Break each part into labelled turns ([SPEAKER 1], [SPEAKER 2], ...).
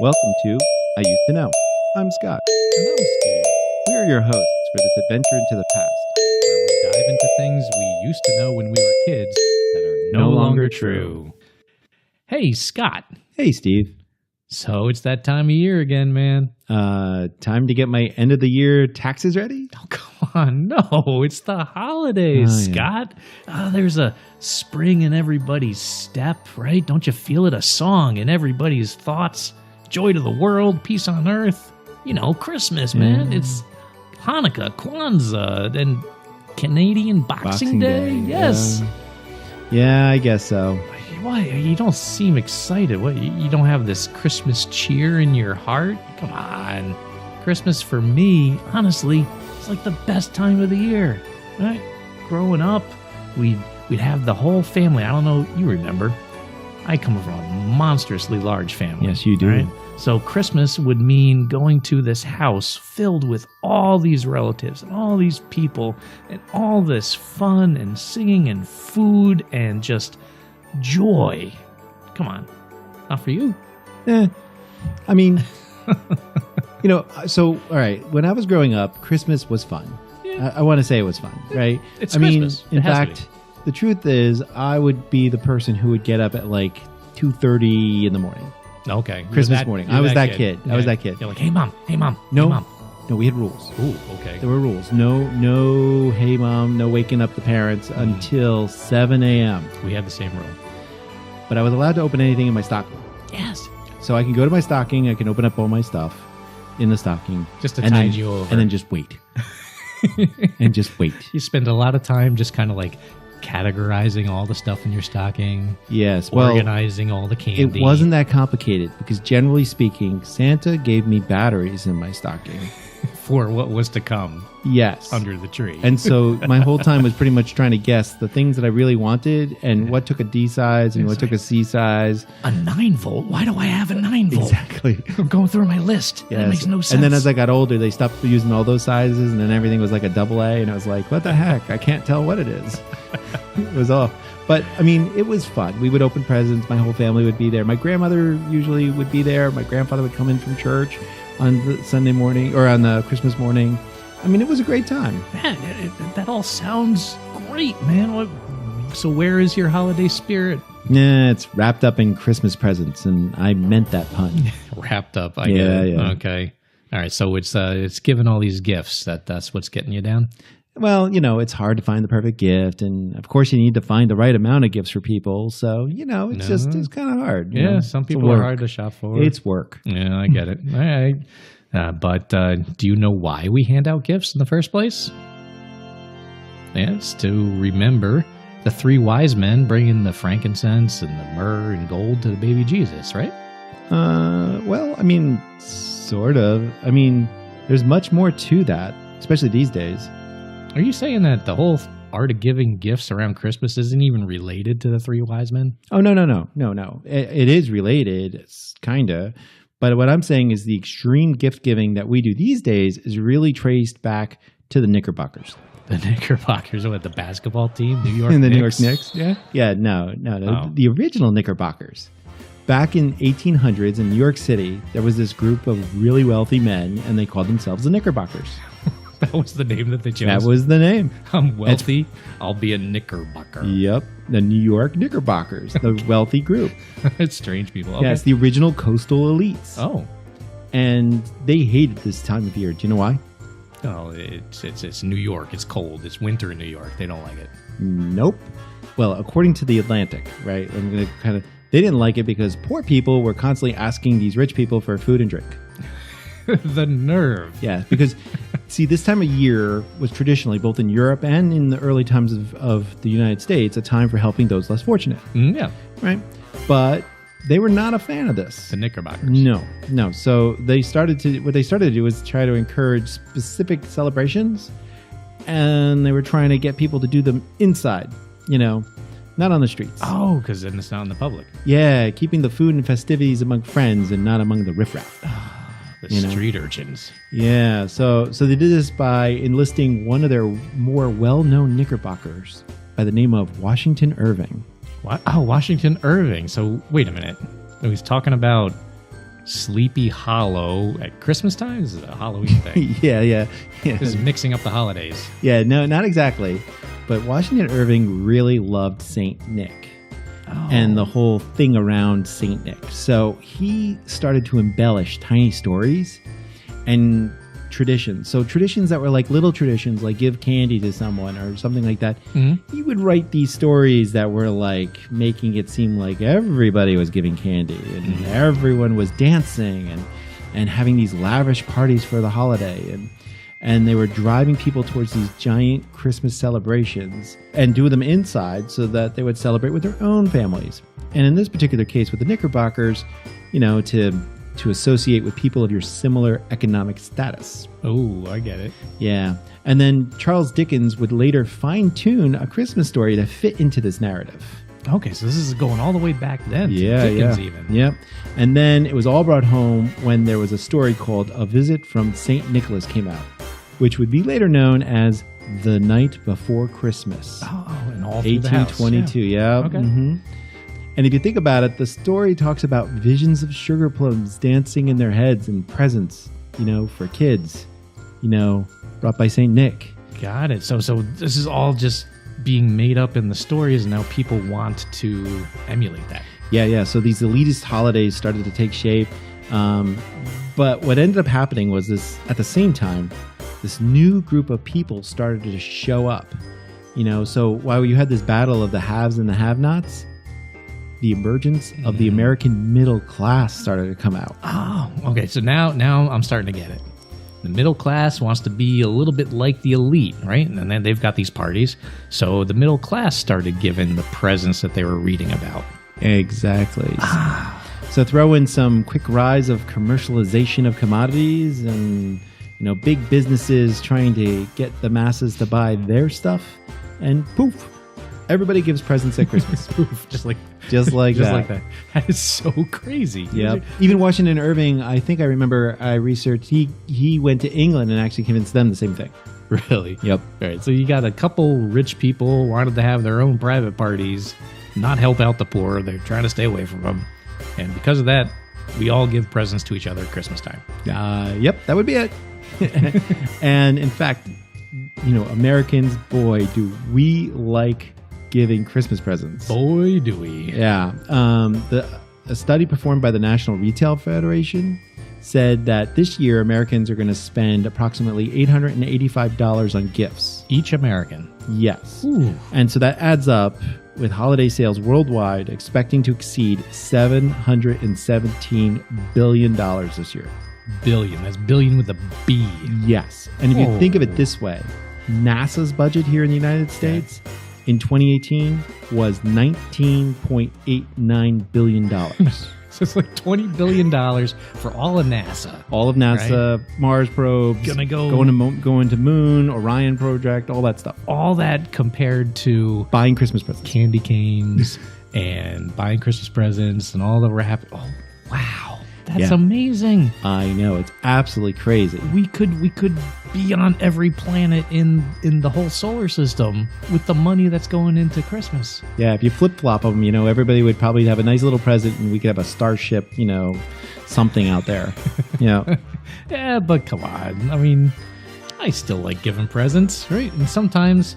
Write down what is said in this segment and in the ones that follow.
[SPEAKER 1] Welcome to I Used to Know. I'm Scott.
[SPEAKER 2] And I'm Steve,
[SPEAKER 1] We are your hosts for this adventure into the past.
[SPEAKER 2] where we dive into things we used to know when we were kids that are no longer true. Hey, Scott.
[SPEAKER 1] Hey, Steve.
[SPEAKER 2] So it's that time of year again, man.
[SPEAKER 1] Time to get my end of the year taxes ready?
[SPEAKER 2] Oh, come on. No, it's the holidays,
[SPEAKER 1] Oh, yeah.
[SPEAKER 2] Scott. There's a spring in everybody's step, right? Don't you feel it? A song in everybody's thoughts. Joy to the world, peace on earth. You know, Christmas, man. It's Hanukkah, Kwanzaa, and Canadian Boxing Day. Yes.
[SPEAKER 1] Yeah, I guess so.
[SPEAKER 2] Why? You don't seem excited. What? You don't have this Christmas cheer in your heart? Come on. Christmas for me, honestly, it's like the best time of the year. Right? Growing up, we'd have the whole family. I don't know, you remember. I come from a monstrously large family.
[SPEAKER 1] Yes, you do.
[SPEAKER 2] Right? So Christmas would mean going to this house filled with all these relatives and all these people and all this fun and singing and food and just joy. Come on. Not for you.
[SPEAKER 1] I mean, so, all right, when I was growing up, Christmas was fun.
[SPEAKER 2] Yeah.
[SPEAKER 1] I want to say it was fun, right?
[SPEAKER 2] It's Christmas.
[SPEAKER 1] In
[SPEAKER 2] It has to
[SPEAKER 1] fact, the truth is, I would be the person who would get up at like 2:30 in the morning.
[SPEAKER 2] Okay.
[SPEAKER 1] Christmas morning. I was that kid. I was
[SPEAKER 2] Yeah.
[SPEAKER 1] that kid.
[SPEAKER 2] You're like, hey, mom. Hey, mom.
[SPEAKER 1] No.
[SPEAKER 2] Hey, mom.
[SPEAKER 1] No, we had rules.
[SPEAKER 2] Ooh, okay.
[SPEAKER 1] There were rules. No, hey, mom, no waking up the parents until 7 a.m.
[SPEAKER 2] We had the same rule.
[SPEAKER 1] But I was allowed to open anything in my stocking.
[SPEAKER 2] Yes.
[SPEAKER 1] So I can go to my stocking, I can open up all my stuff in the stocking.
[SPEAKER 2] Just to
[SPEAKER 1] and
[SPEAKER 2] tide
[SPEAKER 1] then,
[SPEAKER 2] you over.
[SPEAKER 1] And then just wait. And just wait.
[SPEAKER 2] You spend a lot of time just kind of like categorizing all the stuff in your stocking,
[SPEAKER 1] Yes. Well,
[SPEAKER 2] organizing all the candy.
[SPEAKER 1] it wasn't that complicated because generally speaking, Santa gave me batteries in my stocking.
[SPEAKER 2] for what was to come
[SPEAKER 1] Yes.
[SPEAKER 2] under the tree.
[SPEAKER 1] And so my whole time was pretty much trying to guess the things that I really wanted and what took a D size and what took a C size.
[SPEAKER 2] a 9-volt? Why do I have a 9-volt?
[SPEAKER 1] Exactly.
[SPEAKER 2] I'm going through my list. That makes no sense.
[SPEAKER 1] And then as I got older, they stopped using all those sizes, and then everything was like a AA, and I was like, what the heck? I can't tell what it is. It was off. But, I mean, it was fun. We would open presents. My whole family would be there. My grandmother usually would be there. My grandfather would come in from church on the Sunday morning or on the Christmas morning. I mean, it was a great time.
[SPEAKER 2] Man, that all sounds great, man. So where is your holiday spirit?
[SPEAKER 1] Yeah, it's wrapped up in Christmas presents, and I meant that pun.
[SPEAKER 2] Wrapped up, I get it.
[SPEAKER 1] Yeah.
[SPEAKER 2] Okay. All right, so it's given all these gifts. That's what's getting you down?
[SPEAKER 1] Well, it's hard to find the perfect gift. And, of course, you need to find the right amount of gifts for people. So, it's kind of hard.
[SPEAKER 2] Yeah, some people are hard to shop for.
[SPEAKER 1] It's work.
[SPEAKER 2] Yeah, I get it. All right. But do you know why we hand out gifts in the first place? Yeah, it's to remember the 3 wise men bringing the frankincense and the myrrh and gold to the baby Jesus, right?
[SPEAKER 1] Well, I mean, sort of. I mean, there's much more to that, especially these days.
[SPEAKER 2] Are you saying that the whole art of giving gifts around Christmas isn't even related to the 3 wise men?
[SPEAKER 1] Oh, no. It is related, kind of. But what I'm saying is the extreme gift giving that we do these days is really traced back to the Knickerbockers.
[SPEAKER 2] The Knickerbockers, what, the basketball team? New York
[SPEAKER 1] And the
[SPEAKER 2] Knicks?
[SPEAKER 1] New York Knicks?
[SPEAKER 2] Yeah.
[SPEAKER 1] Yeah, no.
[SPEAKER 2] Oh.
[SPEAKER 1] The original Knickerbockers. Back in 1800s in New York City, there was this group of really wealthy men, and they called themselves the Knickerbockers.
[SPEAKER 2] That was the name that they chose.
[SPEAKER 1] That was the name.
[SPEAKER 2] I'm wealthy. I'll be a Knickerbocker.
[SPEAKER 1] Yep. The New York Knickerbockers, the wealthy group.
[SPEAKER 2] It's strange people. Okay.
[SPEAKER 1] Yes, the original coastal elites.
[SPEAKER 2] Oh.
[SPEAKER 1] And they hated this time of year. Do you know why?
[SPEAKER 2] Oh, it's New York. It's cold. It's winter in New York. They don't like it.
[SPEAKER 1] Nope. Well, according to the Atlantic, right? I'm going to they didn't like it because poor people were constantly asking these rich people for food and drink.
[SPEAKER 2] The nerve.
[SPEAKER 1] Yeah, because see, this time of year was traditionally, both in Europe and in the early times of the United States, a time for helping those less fortunate.
[SPEAKER 2] Yeah.
[SPEAKER 1] Right? But they were not a fan of this.
[SPEAKER 2] The Knickerbockers.
[SPEAKER 1] No. So what they started to do was try to encourage specific celebrations, and they were trying to get people to do them inside, not on the streets.
[SPEAKER 2] Oh, because then it's not in the public.
[SPEAKER 1] Yeah, keeping the food and festivities among friends and not among the riffraff.
[SPEAKER 2] The street urchins.
[SPEAKER 1] Yeah, so they did this by enlisting one of their more well-known Knickerbockers by the name of Washington Irving.
[SPEAKER 2] What? Oh, Washington Irving. So wait a minute. He's talking about Sleepy Hollow at Christmas time? This is a Halloween thing.
[SPEAKER 1] Yeah.
[SPEAKER 2] This is mixing up the holidays.
[SPEAKER 1] Yeah, no, not exactly. But Washington Irving really loved Saint Nick and the whole thing around Saint Nick. So he started to embellish tiny stories and traditions. So traditions that were like little traditions, like give candy to someone or something like that. He would write these stories that were like making it seem like everybody was giving candy and everyone was dancing and having these lavish parties for the holiday. And they were driving people towards these giant Christmas celebrations and do them inside so that they would celebrate with their own families. And in this particular case with the Knickerbockers, to associate with people of your similar economic status.
[SPEAKER 2] Oh, I get it.
[SPEAKER 1] Yeah. And then Charles Dickens would later fine-tune A Christmas Story to fit into this narrative.
[SPEAKER 2] Okay, so this is going all the way back then to Dickens even.
[SPEAKER 1] Yep. And then it was all brought home when there was a story called A Visit from St. Nicholas came out, which would be later known as The Night Before Christmas.
[SPEAKER 2] Oh, and all through the house.
[SPEAKER 1] 1822, yeah.
[SPEAKER 2] Okay.
[SPEAKER 1] And if you think about it, the story talks about visions of sugar plums dancing in their heads and presents, for kids, brought by St. Nick.
[SPEAKER 2] Got it. So this is all just being made up in the stories, and now people want to emulate that.
[SPEAKER 1] Yeah. So these elitist holidays started to take shape. But what ended up happening was this, at the same time, this new group of people started to show up. So while you had this battle of the haves and the have-nots, the emergence of the American middle class started to come out.
[SPEAKER 2] Oh, okay. So now I'm starting to get it. The middle class wants to be a little bit like the elite, right? And then they've got these parties. So the middle class started giving the presents that they were reading about.
[SPEAKER 1] Exactly. So throw in some quick rise of commercialization of commodities and, big businesses trying to get the masses to buy their stuff, and poof, everybody gives presents at Christmas.
[SPEAKER 2] Poof, just like that. That is so crazy.
[SPEAKER 1] Yeah. Even Washington Irving, I think I remember I researched, he went to England and actually convinced them the same thing.
[SPEAKER 2] Really?
[SPEAKER 1] Yep.
[SPEAKER 2] All right. So you got a couple rich people wanted to have their own private parties, not help out the poor. They're trying to stay away from them. And because of that, we all give presents to each other at Christmas time.
[SPEAKER 1] Yep. That would be it. And in fact, Americans, boy, do we like giving Christmas presents.
[SPEAKER 2] Boy, do we.
[SPEAKER 1] Yeah. A study performed by the National Retail Federation said that this year Americans are going to spend approximately $885 on gifts.
[SPEAKER 2] Each American.
[SPEAKER 1] Yes.
[SPEAKER 2] Ooh.
[SPEAKER 1] And so that adds up with holiday sales worldwide expecting to exceed $717 billion this year.
[SPEAKER 2] Billion. That's billion with a B.
[SPEAKER 1] Yes. And if you think of it this way, NASA's budget here in the United States in 2018 was $19.89 billion.
[SPEAKER 2] So it's like $20 billion for all of NASA.
[SPEAKER 1] All of NASA, right? Mars probes, going to moon, Orion project, all that stuff.
[SPEAKER 2] All that compared to
[SPEAKER 1] buying Christmas presents,
[SPEAKER 2] candy canes, and buying Christmas presents, and all the wrap. Oh, wow. That's amazing.
[SPEAKER 1] I know, it's absolutely crazy.
[SPEAKER 2] We could be on every planet in the whole solar system with the money that's going into Christmas.
[SPEAKER 1] Yeah, if you flip-flop them, everybody would probably have a nice little present and we could have a starship, something out there.
[SPEAKER 2] Yeah, but come on. I mean, I still like giving presents, right? And sometimes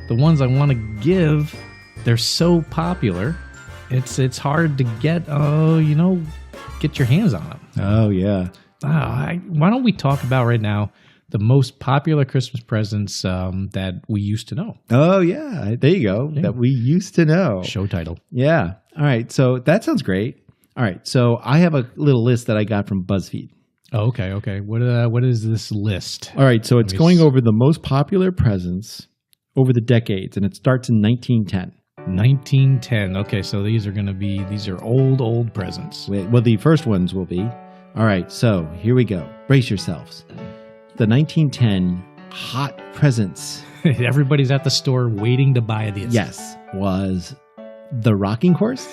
[SPEAKER 2] the ones I want to give, they're so popular, it's hard to get your hands on them.
[SPEAKER 1] Oh, yeah.
[SPEAKER 2] Why don't we talk about right now the most popular Christmas presents that we used to know?
[SPEAKER 1] Oh, yeah. There you go. Yeah. That we used to know.
[SPEAKER 2] Show title.
[SPEAKER 1] Yeah. All right. So that sounds great. All right. So I have a little list that I got from BuzzFeed.
[SPEAKER 2] Oh, okay. What is this list?
[SPEAKER 1] All right. So it's going over the most popular presents over the decades, and it starts in 1910.
[SPEAKER 2] 1910. Okay, so these are old presents.
[SPEAKER 1] Well, the first ones will be. All right, so here we go. Brace yourselves. The 1910 hot presents.
[SPEAKER 2] Everybody's at the store waiting to buy these.
[SPEAKER 1] Yes, was the rocking horse.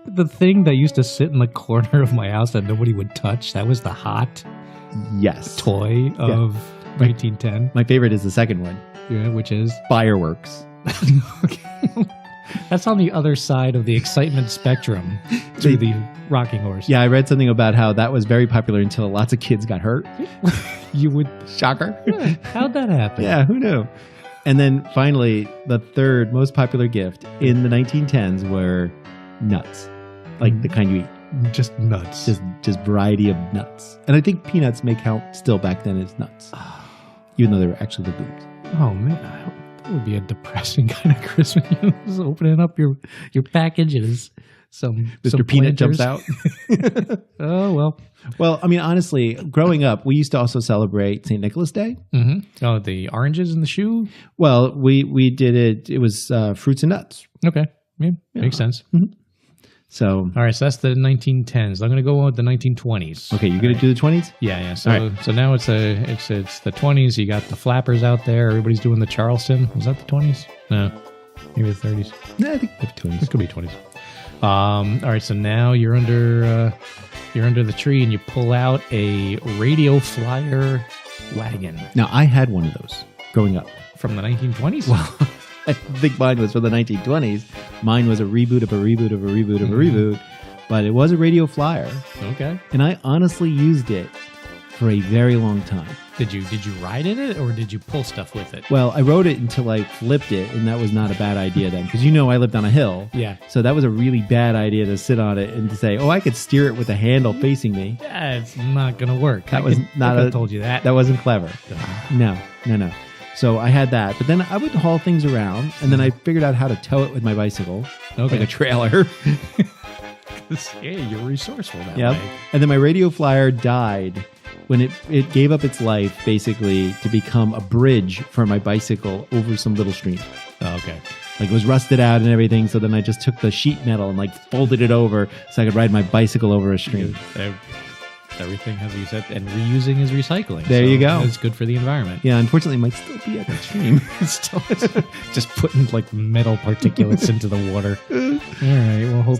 [SPEAKER 2] The thing that used to sit in the corner of my house that nobody would touch. That was the hot toy of 1910.
[SPEAKER 1] My favorite is the second one.
[SPEAKER 2] Yeah, which is
[SPEAKER 1] fireworks.
[SPEAKER 2] That's on the other side of the excitement spectrum. rocking horse.
[SPEAKER 1] Yeah, I read something about how that was very popular until lots of kids got hurt.
[SPEAKER 2] You would.
[SPEAKER 1] Shocker.
[SPEAKER 2] How'd that happen?
[SPEAKER 1] Yeah, who knew? And then finally, the third most popular gift in the 1910s were nuts, like the kind you eat.
[SPEAKER 2] Just nuts.
[SPEAKER 1] Just variety of nuts. And I think peanuts may count still back then as nuts, even though they were actually legumes.
[SPEAKER 2] Oh man, that would be a depressing kind of Christmas. Just opening up your package is some
[SPEAKER 1] Mr. Peanut jumps out.
[SPEAKER 2] Oh well.
[SPEAKER 1] Well, I mean, honestly, growing up, we used to also celebrate St. Nicholas Day.
[SPEAKER 2] Mm-hmm. Oh, the oranges in the shoe.
[SPEAKER 1] Well, we did it. It was fruits and nuts.
[SPEAKER 2] Okay, yeah, makes sense.
[SPEAKER 1] Mm-hmm. So,
[SPEAKER 2] all right, so that's the 1910s. I'm going to go on with the 1920s.
[SPEAKER 1] Okay, you're going to do the 20s?
[SPEAKER 2] Yeah. So now it's the 20s. You got the flappers out there. Everybody's doing the Charleston. Was that the 20s? No, maybe the 30s.
[SPEAKER 1] No, I think the 20s.
[SPEAKER 2] It could be 20s. All right, so now you're under the tree and you pull out a radio flyer wagon.
[SPEAKER 1] Now, I had one of those growing up.
[SPEAKER 2] From the 1920s?
[SPEAKER 1] Well, I think mine was from the 1920s. Mine was a reboot of a reboot of a reboot of a reboot, but it was a radio flyer.
[SPEAKER 2] Okay.
[SPEAKER 1] And I honestly used it for a very long time.
[SPEAKER 2] Did you ride in it or did you pull stuff with it?
[SPEAKER 1] Well, I rode it until I flipped it, and that was not a bad idea then, because I lived on a hill.
[SPEAKER 2] Yeah.
[SPEAKER 1] So that was a really bad idea to sit on it and to say, "Oh, I could steer it with a handle facing me."
[SPEAKER 2] Yeah, it's not gonna work.
[SPEAKER 1] I
[SPEAKER 2] told you that.
[SPEAKER 1] That wasn't clever. No. So I had that, but then I would haul things around, and then I figured out how to tow it with my bicycle, like a trailer.
[SPEAKER 2] Yeah, you're resourceful that
[SPEAKER 1] Yep.
[SPEAKER 2] way.
[SPEAKER 1] And then my radio flyer died when it gave up its life, basically, to become a bridge for my bicycle over some little stream.
[SPEAKER 2] Oh, okay.
[SPEAKER 1] Like it was rusted out and everything, so then I just took the sheet metal and folded it over so I could ride my bicycle over a stream.
[SPEAKER 2] Everything, as you said, and reusing is recycling.
[SPEAKER 1] There you go.
[SPEAKER 2] It's good for the environment.
[SPEAKER 1] Yeah, unfortunately, it might still be at that stream.
[SPEAKER 2] Still, just putting metal particulates into the water. All right. Well, hope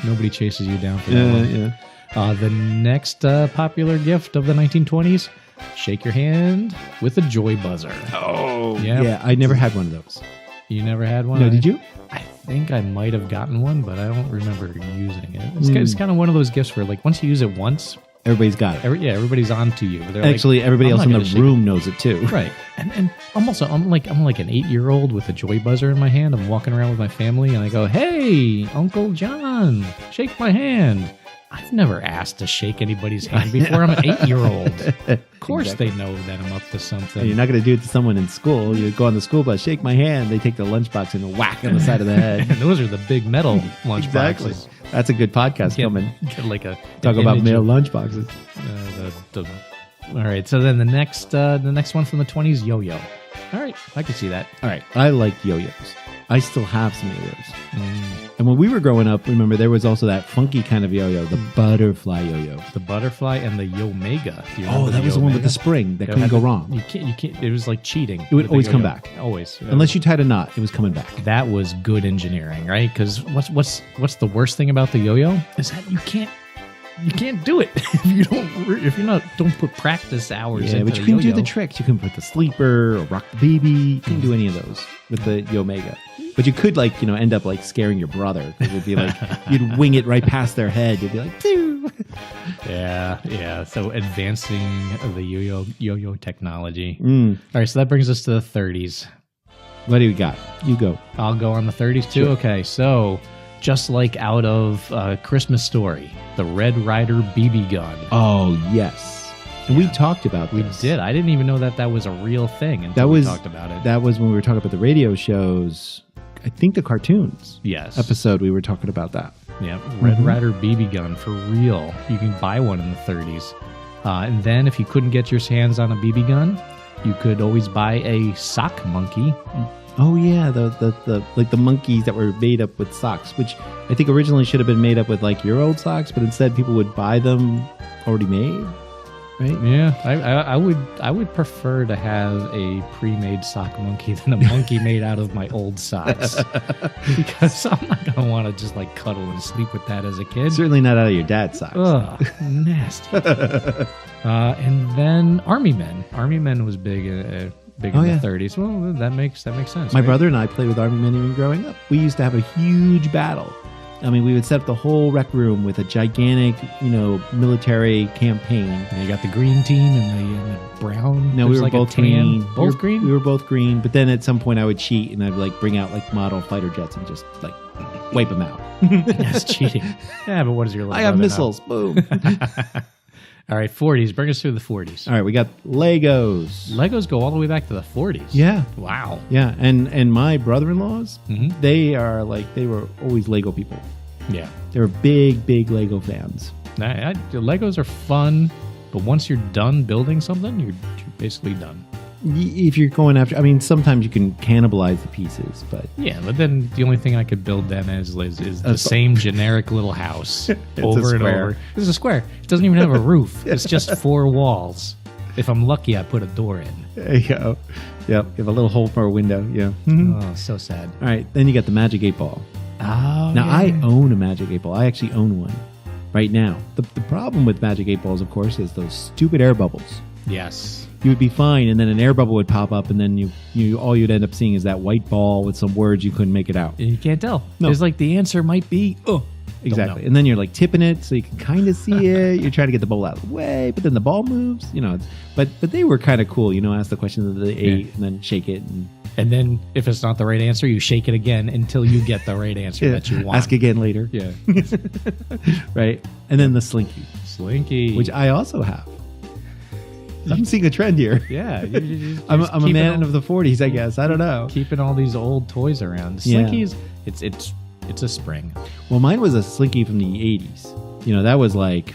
[SPEAKER 2] nobody chases you down for that one.
[SPEAKER 1] Yeah.
[SPEAKER 2] The next popular gift of the 1920s: shake your hand with a joy buzzer.
[SPEAKER 1] Oh,
[SPEAKER 2] yeah.
[SPEAKER 1] Yeah, I never had one of those.
[SPEAKER 2] You never had one?
[SPEAKER 1] No, did you?
[SPEAKER 2] I think I might have gotten one, but I don't remember using it. It's kind of one of those gifts where, once you use it once,
[SPEAKER 1] everybody's got it.
[SPEAKER 2] Everybody's on to you.
[SPEAKER 1] Actually, everybody else in the room knows it too.
[SPEAKER 2] Right. And I'm like an 8-year-old with a joy buzzer in my hand. I'm walking around with my family and I go, "Hey, Uncle John, shake my hand." I've never asked to shake anybody's hand before. I'm an 8-year-old. Of course they know that I'm up to something.
[SPEAKER 1] You're not going to do it to someone in school. You go on the school bus, shake my hand. They take the lunchbox and whack on the side of the head.
[SPEAKER 2] And those are the big metal lunchboxes.
[SPEAKER 1] Exactly. That's a good podcast coming.
[SPEAKER 2] Get
[SPEAKER 1] Talk about metal lunchboxes.
[SPEAKER 2] All right. So then the next one from the 20s, yo-yo. All right. I can see that.
[SPEAKER 1] All right. I like yo-yos. I still have some yo-yos. And when we were growing up, remember, there was also that funky kind of yo-yo, the butterfly yo-yo.
[SPEAKER 2] The butterfly and the Yo-Mega.
[SPEAKER 1] Oh, that was the one with the spring that couldn't go wrong.
[SPEAKER 2] You can't. It was like cheating.
[SPEAKER 1] It would always come back.
[SPEAKER 2] Always.
[SPEAKER 1] Unless you tied a knot, it was coming back.
[SPEAKER 2] That was good engineering, right? Because what's the worst thing about the yo-yo is that you can't do it if you don't put practice hours.
[SPEAKER 1] Yeah, but you can do the tricks. You can put the sleeper or rock the baby. You can do any of those with the Yo-Mega. But you could end up scaring your brother. It would be you'd wing it right past their head. You'd be like, "Phew."
[SPEAKER 2] Yeah. So advancing the yo-yo technology.
[SPEAKER 1] Mm.
[SPEAKER 2] All right, so that brings us to the 30s.
[SPEAKER 1] What do we got? You go.
[SPEAKER 2] I'll go on the 30s too.
[SPEAKER 1] Sure.
[SPEAKER 2] Okay, so just like out of Christmas Story, the Red Ryder BB gun.
[SPEAKER 1] Oh yes. And we talked about this.
[SPEAKER 2] We did. I didn't even know that was a real thing until we talked about it.
[SPEAKER 1] That was when we were talking about the radio shows. I think the cartoons episode, we were talking about that.
[SPEAKER 2] Yeah, Red Ryder BB gun for real. You can buy one in the 30s. And then if you couldn't get your hands on a BB gun, you could always buy a sock monkey.
[SPEAKER 1] Oh yeah, the monkeys that were made up with socks, which I think originally should have been made up with your old socks, but instead people would buy them already made. Right?
[SPEAKER 2] Yeah, I would prefer to have a pre-made sock monkey than a monkey made out of my old socks, because I'm not gonna want to just cuddle and sleep with that as a kid.
[SPEAKER 1] Certainly not out of your dad's socks.
[SPEAKER 2] Ugh, nasty. And then Army Men. Army Men was big in the 30s. Well, that makes sense.
[SPEAKER 1] My brother and I played with Army Men even growing up. We used to have a huge battle I mean, we would set up the whole rec room with a gigantic, military campaign.
[SPEAKER 2] And you got the green team and the brown.
[SPEAKER 1] No, we were
[SPEAKER 2] There's
[SPEAKER 1] both
[SPEAKER 2] a tan.
[SPEAKER 1] green.
[SPEAKER 2] Both green?
[SPEAKER 1] We were both green. But then at some point I would cheat and I'd like bring out like model fighter jets and just like wipe them out.
[SPEAKER 2] That's cheating. Yeah, but what is your little
[SPEAKER 1] I have
[SPEAKER 2] brother
[SPEAKER 1] missiles. Boom.
[SPEAKER 2] All right, 40s. Bring us through the 40s.
[SPEAKER 1] All right, we got Legos.
[SPEAKER 2] Legos go all the way back to the 40s.
[SPEAKER 1] Yeah.
[SPEAKER 2] Wow.
[SPEAKER 1] Yeah, and my brother-in-laws,
[SPEAKER 2] Mhm.
[SPEAKER 1] they were always Lego people.
[SPEAKER 2] Yeah.
[SPEAKER 1] They were big Lego fans.
[SPEAKER 2] The Legos are fun, but once you're done building something, you're basically done.
[SPEAKER 1] If you're going after, I mean, sometimes you can cannibalize the pieces, but
[SPEAKER 2] Yeah, but then the only thing I could build then is the same generic little house over and over. It's a square. It doesn't even have a roof. It's just 4 walls. If I'm lucky, I put a door in.
[SPEAKER 1] there you go. Yep, you have a little hole for a window. Yeah.
[SPEAKER 2] Oh, so sad.
[SPEAKER 1] All right, then you got the Magic 8 Ball.
[SPEAKER 2] Oh,
[SPEAKER 1] Now, I own a Magic 8 Ball. I actually own one right now. The problem with Magic 8 Balls, of course, is those stupid air bubbles.
[SPEAKER 2] Yes.
[SPEAKER 1] You would be fine, and then an air bubble would pop up, and then you all you'd end up seeing is that white ball with some words you couldn't make it out.
[SPEAKER 2] And you can't tell.
[SPEAKER 1] No.
[SPEAKER 2] There's like the answer might be,
[SPEAKER 1] Exactly.
[SPEAKER 2] know.
[SPEAKER 1] And then you're like tipping it so you can kind of see it. You're trying to get the ball out of the way, but then the ball moves. But they were kind of cool. Ask the question of the 8 and then shake it.
[SPEAKER 2] And then if it's not the right answer, you shake it again until you get the right answer that you want.
[SPEAKER 1] Ask again later.
[SPEAKER 2] Yeah.
[SPEAKER 1] Right. And then the Slinky,
[SPEAKER 2] Slinky.
[SPEAKER 1] which I also have. I'm seeing a trend here.
[SPEAKER 2] Yeah.
[SPEAKER 1] I'm a man of the 40s, I guess. I don't know.
[SPEAKER 2] Keeping all these old toys around.
[SPEAKER 1] Yeah.
[SPEAKER 2] Slinkies, it's a spring.
[SPEAKER 1] Well, mine was a Slinky from the 80s. That was like,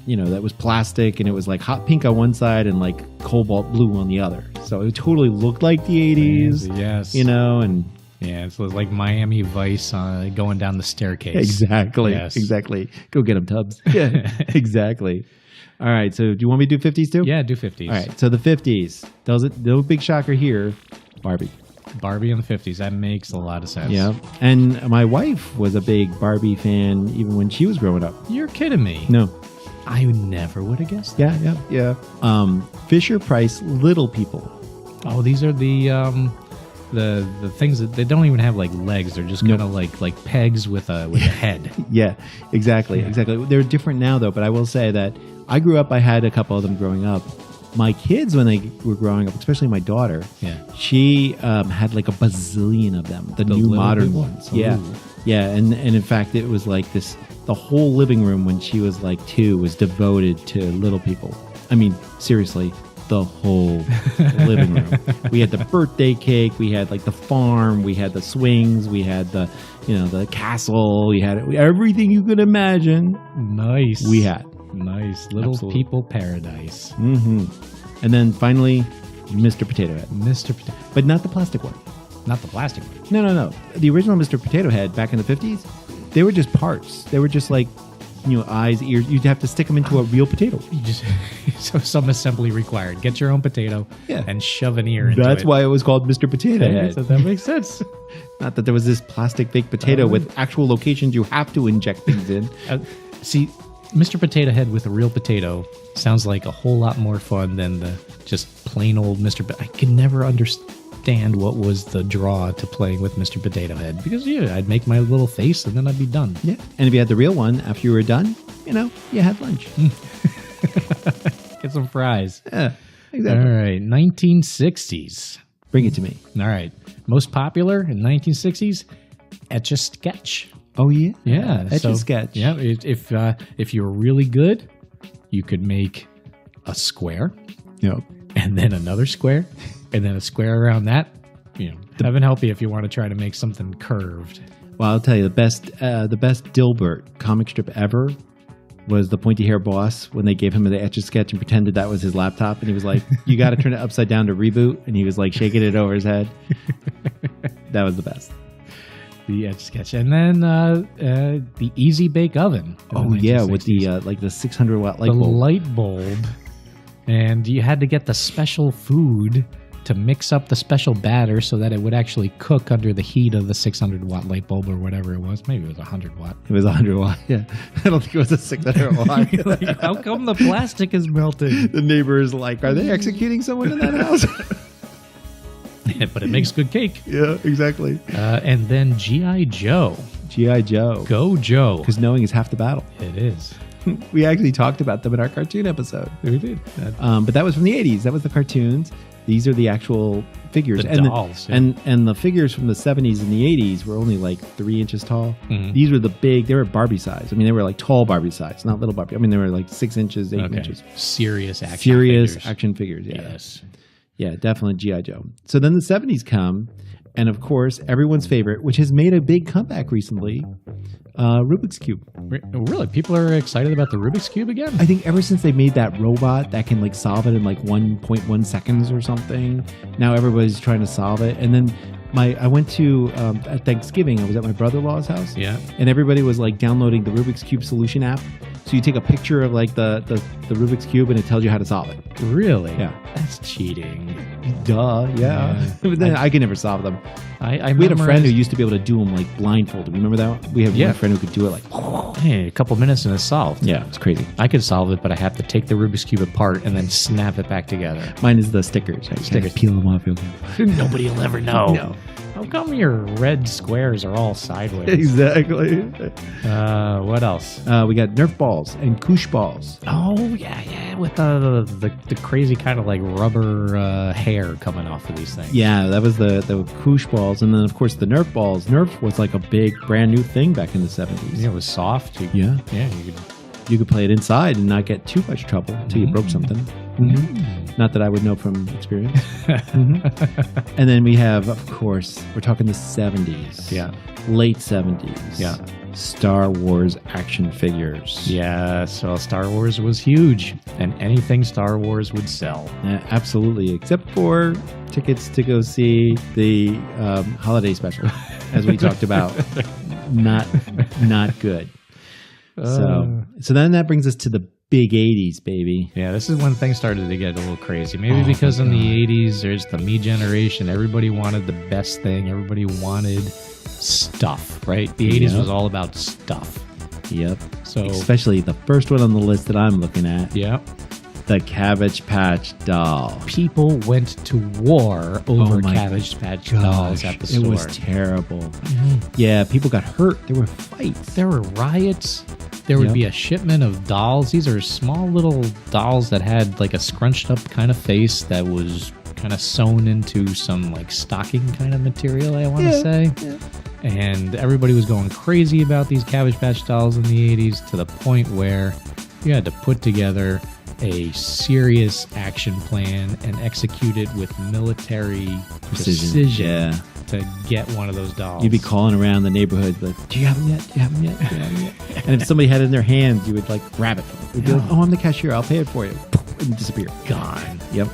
[SPEAKER 1] that was plastic and it was like hot pink on one side and like cobalt blue on the other. So it totally looked like the 80s.
[SPEAKER 2] Yes.
[SPEAKER 1] And
[SPEAKER 2] yeah, so it's like Miami Vice going down the staircase.
[SPEAKER 1] exactly.
[SPEAKER 2] Yes.
[SPEAKER 1] Exactly. Go get them, Tubbs. Yeah, exactly. All right. So do you want me to do 50s too?
[SPEAKER 2] Yeah, do 50s.
[SPEAKER 1] All right. So the 50s. No big shocker here. Barbie.
[SPEAKER 2] Barbie in the 50s. That makes a lot of sense.
[SPEAKER 1] Yeah. And my wife was a big Barbie fan even when she was growing up.
[SPEAKER 2] You're kidding me.
[SPEAKER 1] No.
[SPEAKER 2] I never would have guessed that.
[SPEAKER 1] Yeah. Fisher Price Little People.
[SPEAKER 2] Oh, these are the things that they don't even have like legs. They're just kind of like pegs with a head.
[SPEAKER 1] Yeah, exactly. They're different now though, but I will say that I grew up, I had a couple of them growing up. My kids, when they were growing up, especially my daughter, she had like a bazillion of them, the new modern ones.
[SPEAKER 2] Ooh.
[SPEAKER 1] Yeah. And in fact, it was like this, the whole living room when she was like 2 was devoted to Little People. I mean, seriously, the whole living room. We had the birthday cake, we had like the farm, we had the swings, we had the castle, we had everything you could imagine.
[SPEAKER 2] Nice.
[SPEAKER 1] We had.
[SPEAKER 2] Nice. Little
[SPEAKER 1] Absolutely.
[SPEAKER 2] People paradise.
[SPEAKER 1] Mm-hmm. And then finally, Mr. Potato Head.
[SPEAKER 2] Mr. Potato.
[SPEAKER 1] But not the plastic one.
[SPEAKER 2] Not the plastic one.
[SPEAKER 1] No. The original Mr. Potato Head back in the 50s, they were just parts. They were just like, eyes, ears. You'd have to stick them into a real potato.
[SPEAKER 2] You just so some assembly required. Get your own potato and shove an ear into it.
[SPEAKER 1] That's why it was called Mr. Potato Head.
[SPEAKER 2] So that makes sense.
[SPEAKER 1] Not that there was this plastic fake potato with actual locations you have to inject things in.
[SPEAKER 2] See, Mr. Potato Head with a real potato sounds like a whole lot more fun than the just plain old Mr. I could never understand what was the draw to playing with Mr. Potato Head because I'd make my little face and then I'd be done.
[SPEAKER 1] Yeah, and if you had the real one after you were done, you had lunch.
[SPEAKER 2] Get some fries.
[SPEAKER 1] Yeah, exactly.
[SPEAKER 2] All right, 1960s.
[SPEAKER 1] Bring it to me.
[SPEAKER 2] All right, most popular in 1960s, Etch-a-Sketch.
[SPEAKER 1] Oh yeah,
[SPEAKER 2] Yeah,
[SPEAKER 1] Etch-a-Sketch.
[SPEAKER 2] Yeah, if you were really good, you could make a square,
[SPEAKER 1] Yep.
[SPEAKER 2] and then another square, and then a square around that. Heaven help you if you want to try to make something curved.
[SPEAKER 1] Well, I'll tell you the best Dilbert comic strip ever was the pointy hair boss when they gave him the Etch-a-Sketch and pretended that was his laptop, and he was like, "You got to turn it upside down to reboot," and he was like shaking it over his head. That was the best.
[SPEAKER 2] The Etch-a-Sketch, and then the Easy Bake Oven.
[SPEAKER 1] Oh yeah, with the like the 600-watt light
[SPEAKER 2] the
[SPEAKER 1] bulb.
[SPEAKER 2] light bulb, and you had to get the special food to mix up the special batter so that it would actually cook under the heat of the 600-watt light bulb or whatever it was. Maybe it was 100-watt.
[SPEAKER 1] It was 100-watt. Yeah, I don't think it was a 600-watt.
[SPEAKER 2] Like, how come the plastic is melting?
[SPEAKER 1] The neighbor is like, "Are they executing someone in that house?"
[SPEAKER 2] But it makes good cake.
[SPEAKER 1] Yeah, exactly.
[SPEAKER 2] And then G.I. Joe.
[SPEAKER 1] G.I. Joe.
[SPEAKER 2] Go Joe.
[SPEAKER 1] Because knowing is half the battle.
[SPEAKER 2] It is.
[SPEAKER 1] We actually talked about them in our cartoon episode.
[SPEAKER 2] We did.
[SPEAKER 1] But that was from the 80s. That was the cartoons. These are the actual figures.
[SPEAKER 2] The
[SPEAKER 1] and
[SPEAKER 2] dolls.
[SPEAKER 1] And the figures from the 70s and the 80s were only like 3 inches tall.
[SPEAKER 2] Mhm.
[SPEAKER 1] These were the big, they were Barbie size. I mean, they were like tall Barbie size, not little Barbie. I mean, they were like 6 inches, 8 inches.
[SPEAKER 2] Serious action
[SPEAKER 1] Serious
[SPEAKER 2] figures.
[SPEAKER 1] action figures. Yeah.
[SPEAKER 2] Yes.
[SPEAKER 1] Yeah, definitely G.I. Joe. So then the 70s come. And of course, everyone's favorite, which has made a big comeback recently, Rubik's Cube.
[SPEAKER 2] Really? People are excited about the Rubik's Cube again?
[SPEAKER 1] I think ever since they made that robot that can like solve it in like 1.1 seconds or something, now everybody's trying to solve it. And then I went to at Thanksgiving, I was at my brother-in-law's house.
[SPEAKER 2] Yeah.
[SPEAKER 1] And everybody was like downloading the Rubik's Cube solution app. So you take a picture of like the Rubik's Cube and it tells you how to solve it.
[SPEAKER 2] Really?
[SPEAKER 1] Yeah.
[SPEAKER 2] That's cheating.
[SPEAKER 1] Duh, yeah. But then I can never solve them. We had a friend who used to be able to do them like blindfolded. Remember that? We had a friend who could do it like.
[SPEAKER 2] Hey, a couple minutes and it's solved.
[SPEAKER 1] Yeah, it's crazy.
[SPEAKER 2] I could solve it, but I have to take the Rubik's Cube apart and then snap it back together.
[SPEAKER 1] Mine is the stickers. I kind of peel them off real good.
[SPEAKER 2] Nobody will ever know.
[SPEAKER 1] No.
[SPEAKER 2] How come your red squares are all sideways?
[SPEAKER 1] Exactly.
[SPEAKER 2] What else?
[SPEAKER 1] We got Nerf balls and Koosh balls.
[SPEAKER 2] Oh, yeah, with the crazy kind of like rubber hair coming off of these things.
[SPEAKER 1] Yeah, that was the Koosh balls. And then, of course, the Nerf balls. Nerf was like a big, brand new thing back in the 70s.
[SPEAKER 2] Yeah, it was soft.
[SPEAKER 1] Yeah.
[SPEAKER 2] Yeah,
[SPEAKER 1] you could play it inside and not get too much trouble until you broke something. Not that I would know from experience. And then we have, of course, we're talking the 70s.
[SPEAKER 2] Yeah.
[SPEAKER 1] Late 70s.
[SPEAKER 2] Yeah.
[SPEAKER 1] Star Wars action figures.
[SPEAKER 2] Yeah, so Star Wars was huge, and anything Star Wars would sell.
[SPEAKER 1] Absolutely, except for tickets to go see the holiday special, as we talked about. Not good. So then that brings us to the big 80s, baby.
[SPEAKER 2] Yeah, this is when things started to get a little crazy. Maybe because in the 80s, there's the me generation. Everybody wanted the best thing. Everybody wanted stuff, right? The 80s was all about stuff.
[SPEAKER 1] Yep.
[SPEAKER 2] So
[SPEAKER 1] especially the first one on the list that I'm looking at.
[SPEAKER 2] Yep.
[SPEAKER 1] The Cabbage Patch Doll.
[SPEAKER 2] People went to war over Cabbage Patch dolls at the store.
[SPEAKER 1] It was terrible. Yeah, people got hurt. There were fights.
[SPEAKER 2] There were riots. There would be a shipment of dolls. These are small little dolls that had like a scrunched up kind of face that was kind of sewn into some like stocking kind of material, I want to say. Yeah. And everybody was going crazy about these Cabbage Patch dolls in the 80s to the point where you had to put together a serious action plan and execute it with military precision to get one of those dolls.
[SPEAKER 1] You'd be calling around the neighborhood like, do you have them yet? Do you have them yet? Do you have them yet? And if somebody had it in their hands, you would like grab it. You'd be like, oh, I'm the cashier. I'll pay it for you. And disappear.
[SPEAKER 2] Gone.
[SPEAKER 1] Yep.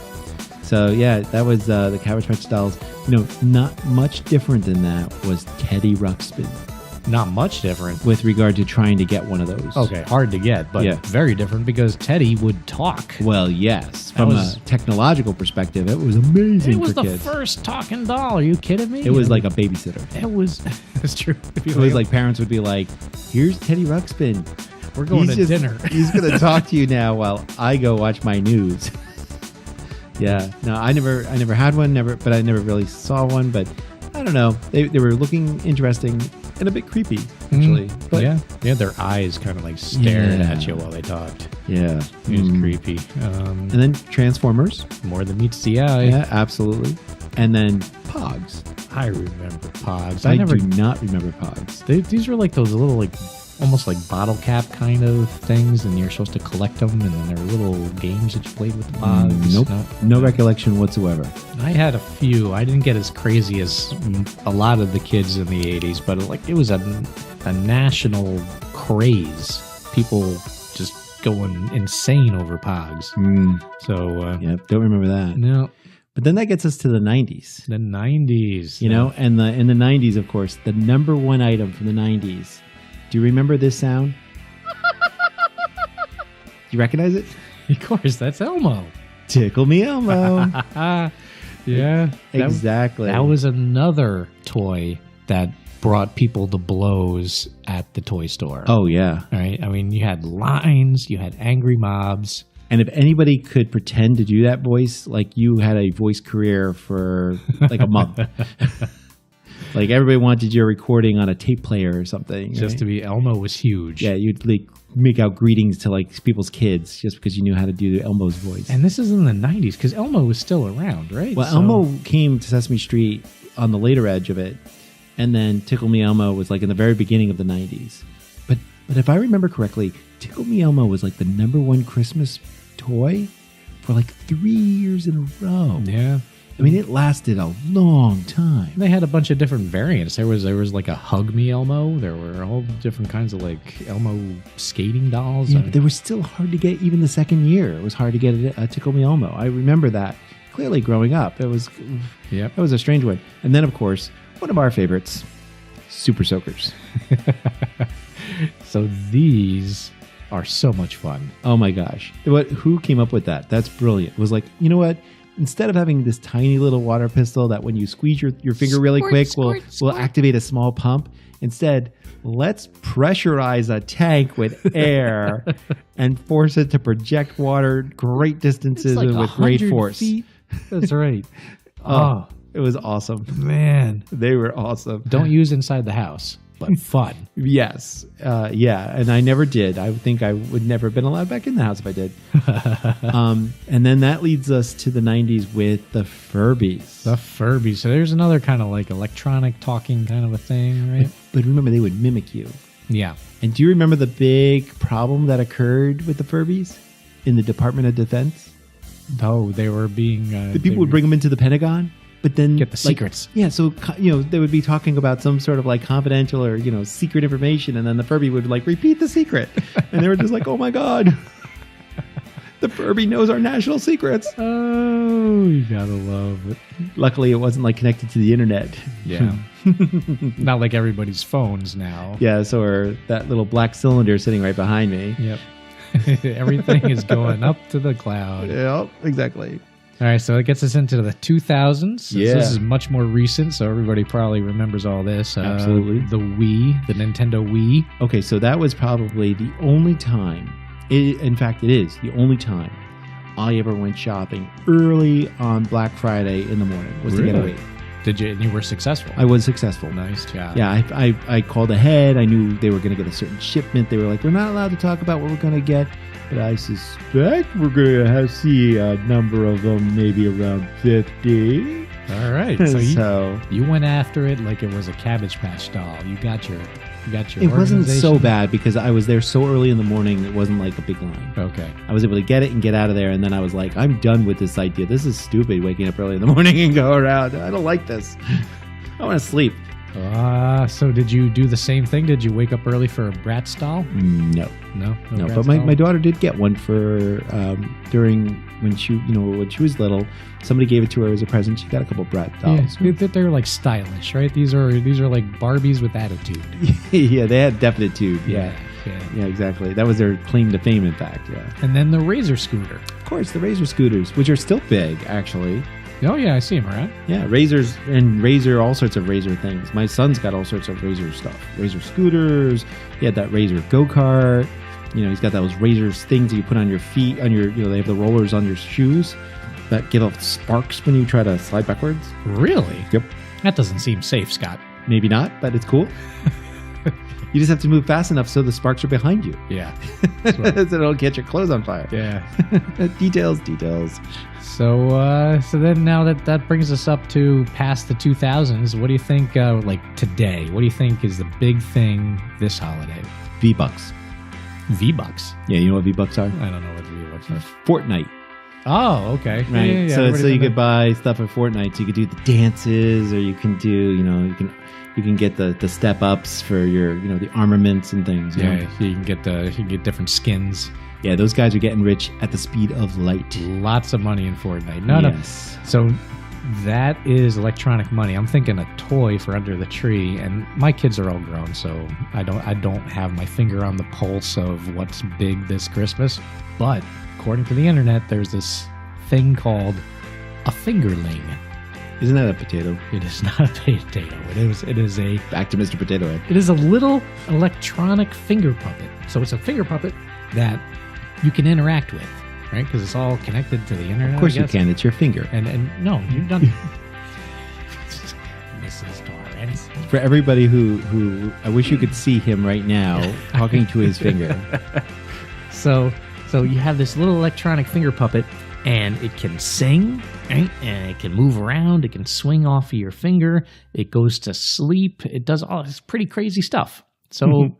[SPEAKER 1] So yeah, that was the Cabbage Patch dolls. You know, not much different than that was Teddy Ruxpin.
[SPEAKER 2] Not much different
[SPEAKER 1] with regard to trying to get one of those.
[SPEAKER 2] Okay, hard to get, but very different because Teddy would talk.
[SPEAKER 1] Well, yes. From a technological perspective, it was amazing.
[SPEAKER 2] It was
[SPEAKER 1] for
[SPEAKER 2] the
[SPEAKER 1] kids.
[SPEAKER 2] first talking doll. Are you kidding me?
[SPEAKER 1] It was like a babysitter.
[SPEAKER 2] It was. That's true.
[SPEAKER 1] It was like parents would be like, "Here's Teddy Ruxpin.
[SPEAKER 2] We're going to dinner.
[SPEAKER 1] He's going to talk to you now while I go watch my news." Yeah. No, I never had one. But I never really saw one. But I don't know. They were looking interesting. And a bit creepy, actually. But
[SPEAKER 2] yeah, their eyes kind of like stared at you while they talked.
[SPEAKER 1] Yeah.
[SPEAKER 2] It was creepy.
[SPEAKER 1] And then Transformers.
[SPEAKER 2] More than meets the eye.
[SPEAKER 1] Yeah, absolutely. And then Pogs.
[SPEAKER 2] I remember Pogs.
[SPEAKER 1] I do not remember Pogs.
[SPEAKER 2] These were like those little like almost like bottle cap kind of things, and you're supposed to collect them, and then there were little games that you played with the Pogs.
[SPEAKER 1] Nope. No recollection whatsoever.
[SPEAKER 2] I had a few. I didn't get as crazy as a lot of the kids in the 80s, but like it was a national craze. People just going insane over Pogs. So
[SPEAKER 1] don't remember that.
[SPEAKER 2] No.
[SPEAKER 1] But then that gets us to the 90s.
[SPEAKER 2] The 90s.
[SPEAKER 1] You know, and in the 90s, of course, the number one item from the 90s. Do you remember this sound? You recognize it?
[SPEAKER 2] Of course, that's Elmo.
[SPEAKER 1] Tickle me Elmo.
[SPEAKER 2] Yeah.
[SPEAKER 1] Exactly.
[SPEAKER 2] That was another toy that brought people to blows at the toy store.
[SPEAKER 1] Oh, yeah.
[SPEAKER 2] Right? I mean, you had lines, you had angry mobs.
[SPEAKER 1] And if anybody could pretend to do that voice, like you had a voice career for like a month. Like everybody wanted your recording on a tape player or something.
[SPEAKER 2] Just
[SPEAKER 1] right?
[SPEAKER 2] to be Elmo was huge.
[SPEAKER 1] Yeah, you'd like make out greetings to like people's kids just because you knew how to do Elmo's voice.
[SPEAKER 2] And this is in the 90s because Elmo was still around, right?
[SPEAKER 1] Well, Elmo came to Sesame Street on the later edge of it, and then Tickle Me Elmo was like in the very beginning of the 90s. But if I remember correctly, Tickle Me Elmo was like the #1 Christmas toy for like 3 years in a row.
[SPEAKER 2] Yeah.
[SPEAKER 1] I mean, it lasted a long time.
[SPEAKER 2] They had a bunch of different variants. There was like a Hug Me Elmo. There were all different kinds of like Elmo skating dolls.
[SPEAKER 1] Yeah, but they were still hard to get even the second year. It was hard to get a Tickle Me Elmo. I remember that clearly growing up. That was a strange one. And then, of course, one of our favorites, Super Soakers.
[SPEAKER 2] So these are so much fun.
[SPEAKER 1] Oh my gosh. Who came up with that? That's brilliant. It was like, you know what? Instead of having this tiny little water pistol that when you squeeze your finger really quick will activate a small pump, instead, let's pressurize a tank with air and force it to project water great distances
[SPEAKER 2] like
[SPEAKER 1] with great
[SPEAKER 2] 100
[SPEAKER 1] force.
[SPEAKER 2] feet. That's right.
[SPEAKER 1] Oh, it was awesome.
[SPEAKER 2] Man.
[SPEAKER 1] They were awesome.
[SPEAKER 2] Don't use inside the house, but fun.
[SPEAKER 1] Yes. Yeah. And I never did. I think I would never have been allowed back in the house if I did. And then that leads us to the 90s with the Furbies.
[SPEAKER 2] The Furbies. So there's another kind of like electronic talking kind of a thing, right?
[SPEAKER 1] But remember, they would mimic you.
[SPEAKER 2] Yeah.
[SPEAKER 1] And do you remember the big problem that occurred with the Furbies in the Department of Defense?
[SPEAKER 2] Oh, they were being...
[SPEAKER 1] The people would bring them into the Pentagon, but then...
[SPEAKER 2] Get the secrets.
[SPEAKER 1] Yeah, so, they would be talking about some sort of like confidential or, secret information, and then the Furby would like repeat the secret. And they were just like, oh my God, the Furby knows our national secrets.
[SPEAKER 2] Oh, you gotta love it.
[SPEAKER 1] Luckily, it wasn't like connected to the internet.
[SPEAKER 2] Yeah. Not like everybody's phones now.
[SPEAKER 1] Yeah, so or that little black cylinder sitting right behind me.
[SPEAKER 2] Yep. Everything is going up to the cloud.
[SPEAKER 1] Yeah, exactly.
[SPEAKER 2] All right, so it gets us into the 2000s.
[SPEAKER 1] Yeah.
[SPEAKER 2] This is much more recent, so everybody probably remembers all this.
[SPEAKER 1] Absolutely.
[SPEAKER 2] The Wii, the Nintendo Wii.
[SPEAKER 1] Okay, so that was probably the only time, in fact, it is the only time I ever went shopping early on Black Friday in the morning was to get a Wii.
[SPEAKER 2] Did you? And you were successful.
[SPEAKER 1] I was successful.
[SPEAKER 2] Nice job.
[SPEAKER 1] Yeah, I called ahead. I knew they were going to get a certain shipment. They were like, we're not allowed to talk about what we're going to get, but I suspect we're going to see a number of them, maybe around 50.
[SPEAKER 2] All right. So you went after it like it was a Cabbage Patch doll. You got your
[SPEAKER 1] It wasn't so bad because I was there so early in the morning. It wasn't like a big line.
[SPEAKER 2] Okay.
[SPEAKER 1] I was able to get it and get out of there, and then I was like, I'm done with this idea. This is stupid, waking up early in the morning and go around. I don't like this. I want to sleep.
[SPEAKER 2] So did you do the same thing? Did you wake up early for a Bratz doll?
[SPEAKER 1] No.
[SPEAKER 2] No.
[SPEAKER 1] But my daughter did get one for during when she was little. Somebody gave it to her as a present. She got a couple Bratz dolls.
[SPEAKER 2] Yeah, they're like stylish, right? These are like Barbies with attitude.
[SPEAKER 1] Yeah, they had definitude.
[SPEAKER 2] Yeah,
[SPEAKER 1] exactly. That was their claim to fame, in fact. Yeah.
[SPEAKER 2] And then the Razor scooter.
[SPEAKER 1] Of course, the Razor scooters, which are still big, actually.
[SPEAKER 2] Oh yeah, I see them around.
[SPEAKER 1] Yeah, Razors and Razor, all sorts of Razor things. My son's got all sorts of Razor stuff. Razor scooters. He had that Razor go-kart. He's got those Razor things that you put on your feet. They have the rollers on your shoes that give off sparks when you try to slide backwards.
[SPEAKER 2] Really?
[SPEAKER 1] Yep.
[SPEAKER 2] That doesn't seem safe, Scott.
[SPEAKER 1] Maybe not, but it's cool. You just have to move fast enough so the sparks are behind you.
[SPEAKER 2] Yeah.
[SPEAKER 1] So it'll catch your clothes on fire.
[SPEAKER 2] Yeah.
[SPEAKER 1] Details.
[SPEAKER 2] So then now that brings us up to past the 2000s. What do you think, like today? What do you think is the big thing this holiday?
[SPEAKER 1] V-Bucks.
[SPEAKER 2] V-Bucks?
[SPEAKER 1] Yeah, you know what V-Bucks are?
[SPEAKER 2] I don't know what V-Bucks are.
[SPEAKER 1] Fortnite.
[SPEAKER 2] Oh, okay.
[SPEAKER 1] Right.
[SPEAKER 2] Yeah,
[SPEAKER 1] so you could buy stuff at Fortnite. So you could do the dances, or you can do, you can get the step ups for your, the armaments and things.
[SPEAKER 2] You can get different skins.
[SPEAKER 1] Yeah, those guys are getting rich at the speed of light.
[SPEAKER 2] Lots of money in Fortnite.
[SPEAKER 1] Yes.
[SPEAKER 2] So that is electronic money. I'm thinking a toy for under the tree, and my kids are all grown, so I don't have my finger on the pulse of what's big this Christmas. But according to the internet, there's this thing called a fingerling.
[SPEAKER 1] Isn't that a potato?
[SPEAKER 2] It is not a potato. It is a...
[SPEAKER 1] Back to Mr. Potato Head.
[SPEAKER 2] It is a little electronic finger puppet. So it's a finger puppet that you can interact with, right? Because it's all connected to the internet.
[SPEAKER 1] Of course you can. It's your finger.
[SPEAKER 2] And no, you're not... Mrs. Torrance.
[SPEAKER 1] For everybody who I wish you could see him right now talking to his finger.
[SPEAKER 2] So you have this little electronic finger puppet, and it can sing, right? And it can move around. It can swing off of your finger. It goes to sleep. It does all this pretty crazy stuff. So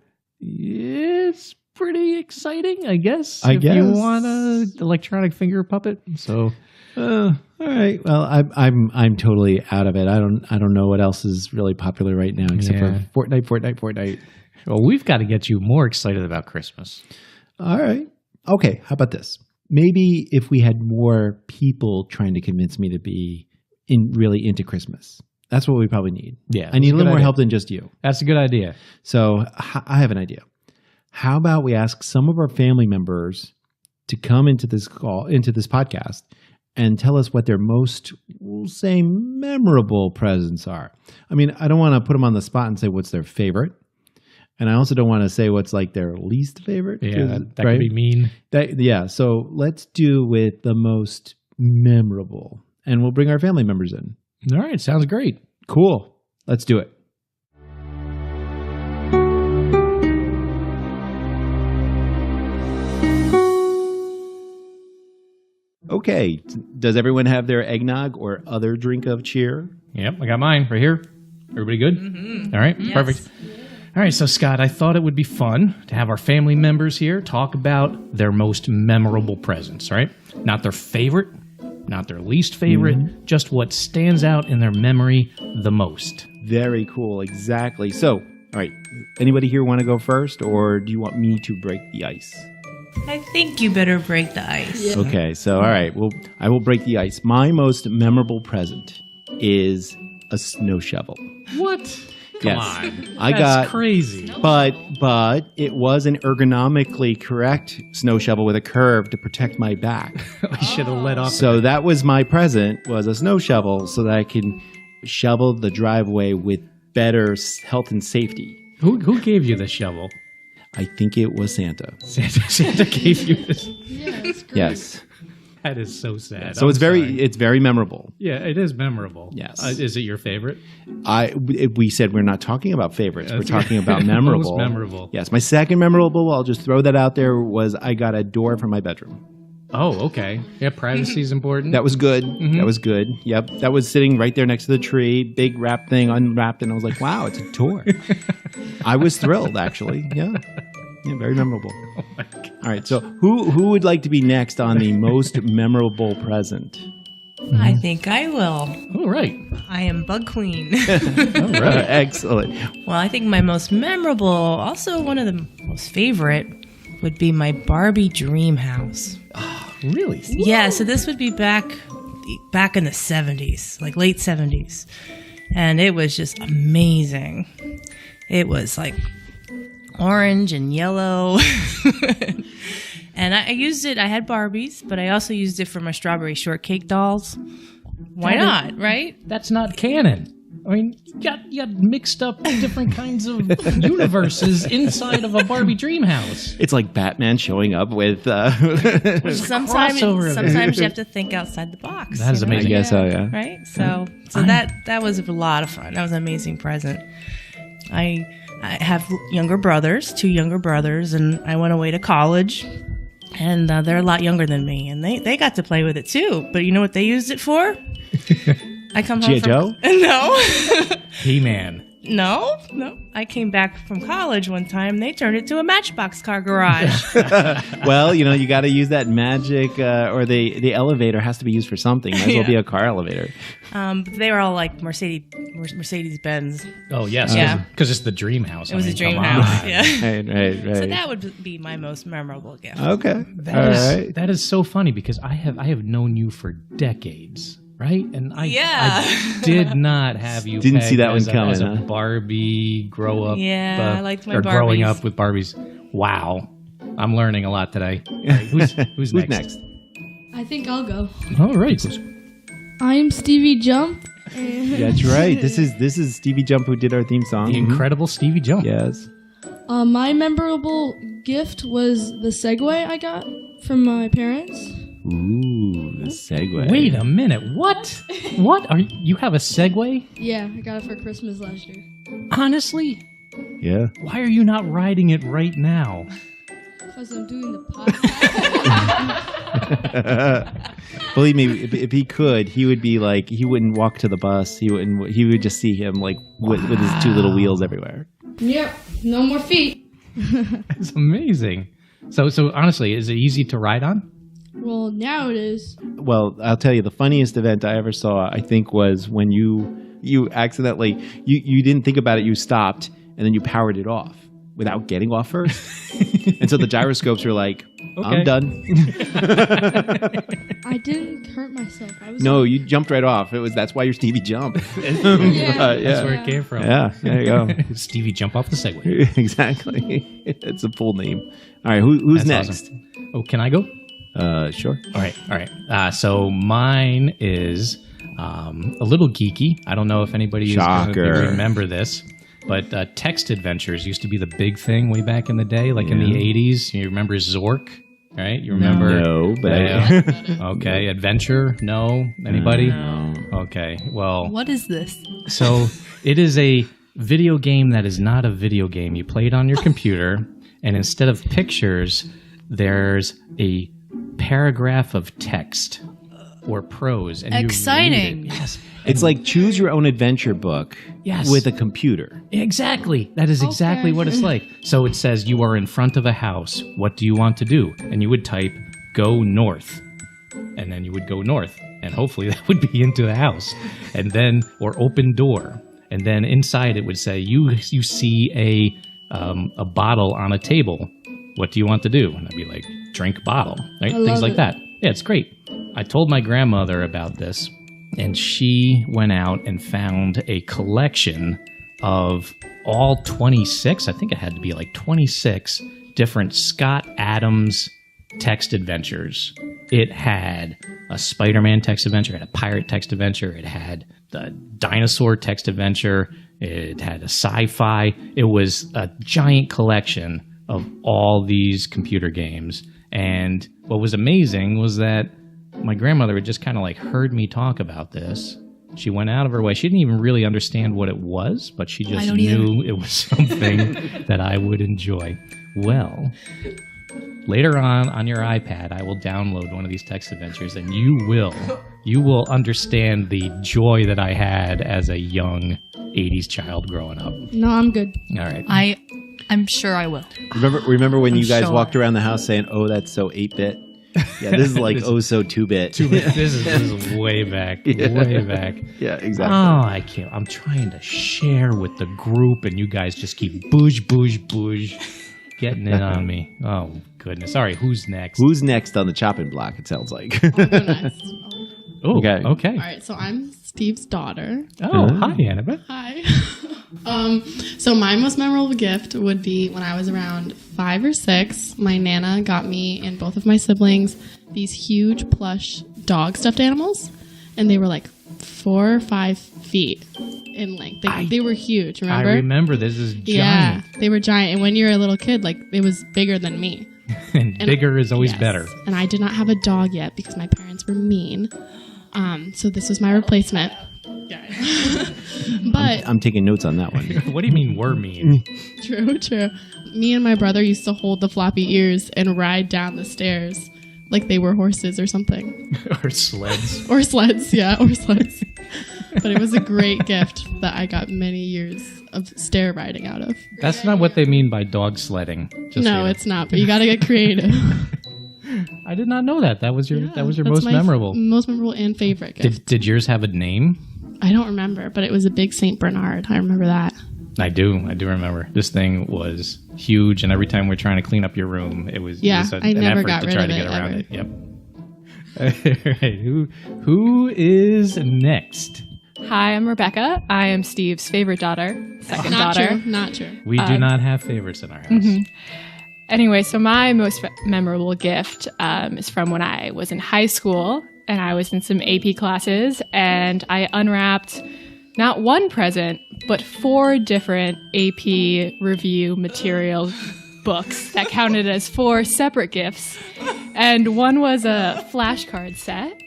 [SPEAKER 2] it's pretty exciting, I guess. If you want an electronic finger puppet. So,
[SPEAKER 1] all right. Well, I'm totally out of it. I don't know what else is really popular right now except for Fortnite.
[SPEAKER 2] Well, we've got to get you more excited about Christmas.
[SPEAKER 1] All right. Okay. How about this? Maybe if we had more people trying to convince me to be really into Christmas. That's what we probably need.
[SPEAKER 2] Yeah.
[SPEAKER 1] I need a little more help than just you.
[SPEAKER 2] That's a good idea.
[SPEAKER 1] So I have an idea. How about we ask some of our family members to come into this podcast and tell us what their most, we'll say, memorable presents are. I mean, I don't want to put them on the spot and say what's their favorite. And I also don't want to say what's like their least favorite.
[SPEAKER 2] Yeah, that could be mean.
[SPEAKER 1] So let's do with the most memorable. And we'll bring our family members in.
[SPEAKER 2] All right, sounds great.
[SPEAKER 1] Cool. Let's do it. Okay. Does everyone have their eggnog or other drink of cheer?
[SPEAKER 2] Yep, I got mine right here. Everybody good? Mm-hmm. All right, yes. Perfect. All right, so Scott, I thought it would be fun to have our family members here talk about their most memorable presents, right? Not their favorite, not their least favorite, just what stands out in their memory the most.
[SPEAKER 1] Very cool, exactly. So, all right, anybody here want to go first, or do you want me to break the ice?
[SPEAKER 3] I think you better break the ice.
[SPEAKER 1] Yeah. Okay, so all right, well, I will break the ice. My most memorable present is a snow shovel.
[SPEAKER 2] What? Come on.
[SPEAKER 1] That's
[SPEAKER 2] crazy.
[SPEAKER 1] But it was an ergonomically correct snow shovel with a curve to protect my back.
[SPEAKER 2] I should have let off.
[SPEAKER 1] So that was my present, was a snow shovel so that I can shovel the driveway with better health and safety.
[SPEAKER 2] Who gave you the shovel?
[SPEAKER 1] I think it was Santa.
[SPEAKER 2] Santa gave you this.
[SPEAKER 1] Yes.
[SPEAKER 2] That is so sad.
[SPEAKER 1] So it's very memorable.
[SPEAKER 2] Yeah, it is memorable.
[SPEAKER 1] Yes.
[SPEAKER 2] Is it your favorite?
[SPEAKER 1] We said we're not talking about favorites. We're talking about memorable.
[SPEAKER 2] Most memorable.
[SPEAKER 1] Yes. My second memorable, I'll just throw that out there, was I got a door for my bedroom.
[SPEAKER 2] Oh, okay. Yeah, privacy is important.
[SPEAKER 1] That was good. Mm-hmm. That was good. Yep. That was sitting right there next to the tree, big wrap thing unwrapped, and I was like, wow, it's a door. I was thrilled, actually. Yeah. Yeah, very memorable.
[SPEAKER 2] Oh my God.
[SPEAKER 1] All right, so who would like to be next on the most memorable present?
[SPEAKER 3] I think I will.
[SPEAKER 2] All right.
[SPEAKER 3] I am Bug Queen.
[SPEAKER 2] All right.
[SPEAKER 1] Excellent.
[SPEAKER 3] Well, I think my most memorable, also one of the most favorite, would be my Barbie dream house.
[SPEAKER 2] Oh, really?
[SPEAKER 3] Yeah, so this would be back in the 70s, like late 70s. And it was just amazing. It was like orange and yellow. And I used it. I had Barbies, but I also used it for my strawberry shortcake dolls. Why not, right?
[SPEAKER 2] That's not canon. I mean, you got mixed up different kinds of universes inside of a Barbie dream house.
[SPEAKER 1] It's like Batman showing up with...
[SPEAKER 3] Sometimes you have to think outside the box.
[SPEAKER 2] That is amazing.
[SPEAKER 1] I guess so, yeah.
[SPEAKER 3] Right? So that was a lot of fun. That was an amazing present. I have younger brothers, 2 younger brothers, and I went away to college. And they're a lot younger than me, and they got to play with it too. But you know what they used it for? I come home
[SPEAKER 1] G.I. Joe?
[SPEAKER 3] No.
[SPEAKER 2] He-Man.
[SPEAKER 3] No. I came back from college one time. They turned it to a Matchbox car garage.
[SPEAKER 1] Well, you got to use that magic, or the elevator has to be used for something. Might as well be a car elevator.
[SPEAKER 3] They were all like Mercedes-Benz.
[SPEAKER 2] Oh, yes.
[SPEAKER 3] Yeah.
[SPEAKER 2] Because it's the dream house.
[SPEAKER 3] It was a dream house. Yeah.
[SPEAKER 1] Right.
[SPEAKER 3] So that would be my most memorable gift.
[SPEAKER 1] Okay.
[SPEAKER 2] That is so funny because I have known you for decades. Right? And I did not have you
[SPEAKER 1] didn't see that one
[SPEAKER 2] as
[SPEAKER 1] coming,
[SPEAKER 2] a Barbie grow up.
[SPEAKER 3] Yeah, I liked my
[SPEAKER 2] or
[SPEAKER 3] Barbies.
[SPEAKER 2] Growing up with Barbies. Wow. I'm learning a lot today. Right, who's next?
[SPEAKER 4] I think I'll go.
[SPEAKER 2] All right.
[SPEAKER 4] I'm Stevie Jump.
[SPEAKER 1] That's right. This is Stevie Jump who did our theme song.
[SPEAKER 2] The incredible Stevie Jump.
[SPEAKER 1] Yes.
[SPEAKER 4] My memorable gift was the Segway I got from my parents.
[SPEAKER 1] Ooh, the Segway.
[SPEAKER 2] Wait a minute. What? You have a Segway?
[SPEAKER 4] Yeah, I got it for Christmas last year.
[SPEAKER 2] Honestly,
[SPEAKER 1] Yeah.
[SPEAKER 2] why are you not riding it right now?
[SPEAKER 4] Because I'm doing the podcast.
[SPEAKER 1] Believe me, if he could, he would be like, he wouldn't walk to the bus. He would just see him like with his two little wheels everywhere.
[SPEAKER 4] Yep. No more feet.
[SPEAKER 2] It's amazing. So honestly, is it easy to ride on?
[SPEAKER 4] Well, now it is.
[SPEAKER 1] Well, I'll tell you, the funniest event I ever saw, I think, was when you accidentally, you didn't think about it, you stopped, and then you powered it off without getting off first. And so the gyroscopes were like, I'm
[SPEAKER 2] Okay.
[SPEAKER 1] done.
[SPEAKER 4] I didn't hurt myself. I was
[SPEAKER 1] No, you jumped right off. That's why your Stevie jumped.
[SPEAKER 4] Yeah.
[SPEAKER 2] That's where it came from.
[SPEAKER 1] Yeah, there you go.
[SPEAKER 2] Stevie, jump off the Segway.
[SPEAKER 1] Exactly. It's a full name. All right, who's
[SPEAKER 2] That's
[SPEAKER 1] next?
[SPEAKER 2] awesome. Oh, can I go?
[SPEAKER 1] Sure.
[SPEAKER 2] All right. So mine is a little geeky. I don't know if anybody is going to
[SPEAKER 1] Shocker.
[SPEAKER 2] remember this, but text adventures used to be the big thing way back in the day, like in the 80s. You remember Zork, right? You remember?
[SPEAKER 1] No, but
[SPEAKER 2] Okay, Adventure? No? Anybody?
[SPEAKER 1] No.
[SPEAKER 2] Okay, well,
[SPEAKER 3] What is this?
[SPEAKER 2] so it is a video game that is not a video game. You play it on your computer, and instead of pictures, there's a paragraph of text or prose. And
[SPEAKER 3] Exciting.
[SPEAKER 2] You read it. Yes.
[SPEAKER 1] It's like choose your own adventure book
[SPEAKER 2] Yes.
[SPEAKER 1] with a computer.
[SPEAKER 2] Exactly. That is exactly
[SPEAKER 4] Okay.
[SPEAKER 2] what it's like. So it says you are in front of a house. What do you want to do? And you would type, go north. And then you would go north. And hopefully that would be into the house. And then, or open door. And then inside it would say, you see a bottle on a table. What do you want to do? And I'd be like, drink bottle. Right?
[SPEAKER 4] I
[SPEAKER 2] Things
[SPEAKER 4] love
[SPEAKER 2] like
[SPEAKER 4] it.
[SPEAKER 2] that. Yeah, it's great. I told my grandmother about this, and she went out and found a collection of all 26, I think it had to be like 26 different Scott Adams text adventures. It had a Spider-Man text adventure, it had a pirate text adventure, it had the dinosaur text adventure, it had a sci-fi. It was a giant collection of all these computer games. And what was amazing was that my grandmother had just kind of like heard me talk about this. She went out of her way. She didn't even really understand what it was, but she just
[SPEAKER 3] don't either.
[SPEAKER 2] knew it was something that I would enjoy. Well, later on your iPad, I will download one of these text adventures, and you will understand the joy that I had as a young 80s child growing up.
[SPEAKER 4] No, I'm good.
[SPEAKER 2] All right.
[SPEAKER 3] I'm sure I will.
[SPEAKER 1] Remember when you guys
[SPEAKER 3] sure.
[SPEAKER 1] walked around the house saying, "Oh, that's so 8-bit." Yeah, this is like oh so 2-bit.
[SPEAKER 2] This is way back. Way back.
[SPEAKER 1] Yeah, exactly.
[SPEAKER 2] Oh, I can't. I'm trying to share with the group, and you guys just keep boosh, getting in on me. Oh, goodness. All right, who's next?
[SPEAKER 1] Who's next on the chopping block? It sounds like.
[SPEAKER 5] I'll go next.
[SPEAKER 2] Oh,
[SPEAKER 1] Okay.
[SPEAKER 2] okay.
[SPEAKER 5] All right, so I'm Steve's daughter.
[SPEAKER 2] Oh, hi, Annabeth.
[SPEAKER 5] Hi. So my most memorable gift would be when I was around 5 or 6. My Nana got me and both of my siblings these huge plush dog stuffed animals, and they were like 4 or 5 feet in length. They were huge. Remember?
[SPEAKER 2] I remember this is giant.
[SPEAKER 5] Yeah, they were giant. And when you were a little kid, like it was bigger than me.
[SPEAKER 2] And bigger is always
[SPEAKER 5] Yes.
[SPEAKER 2] better.
[SPEAKER 5] And I did not have a dog yet because my parents were mean. So this was my replacement. Yeah. But
[SPEAKER 1] I'm taking notes on that one.
[SPEAKER 2] What do you mean we're mean?
[SPEAKER 5] true. Me and my brother used to hold the floppy ears and ride down the stairs like they were horses or something.
[SPEAKER 2] Or sleds.
[SPEAKER 5] Or sleds, yeah, or sleds. But it was a great gift that I got many years of stair riding out of.
[SPEAKER 2] That's not what they mean by dog sledding. Just so
[SPEAKER 5] No,
[SPEAKER 2] you know.
[SPEAKER 5] it's not, but you gotta get creative.
[SPEAKER 2] I did not know that. That was your
[SPEAKER 5] That's
[SPEAKER 2] most
[SPEAKER 5] my
[SPEAKER 2] memorable.
[SPEAKER 5] Most memorable and favorite gift.
[SPEAKER 2] Did yours have a name?
[SPEAKER 5] I don't remember, but it was a big Saint Bernard. I remember that.
[SPEAKER 2] I do remember. This thing was huge, and every time we're trying to clean up your room, it was
[SPEAKER 5] Yeah,
[SPEAKER 2] an
[SPEAKER 5] I never
[SPEAKER 2] effort
[SPEAKER 5] got
[SPEAKER 2] to
[SPEAKER 5] rid
[SPEAKER 2] try
[SPEAKER 5] of
[SPEAKER 2] to
[SPEAKER 5] it,
[SPEAKER 2] get around
[SPEAKER 5] ever.
[SPEAKER 2] it. Yep. All right, who is next?
[SPEAKER 6] Hi, I'm Rebecca. I am Steve's favorite daughter, second
[SPEAKER 5] Not
[SPEAKER 6] daughter.
[SPEAKER 5] true. Not true.
[SPEAKER 2] We do not have favorites in our house.
[SPEAKER 6] Anyway, so my most memorable gift is from when I was in high school and I was in some AP classes and I unwrapped not one present, but 4 different AP review material books that counted as 4 separate gifts. And one was a flashcard set.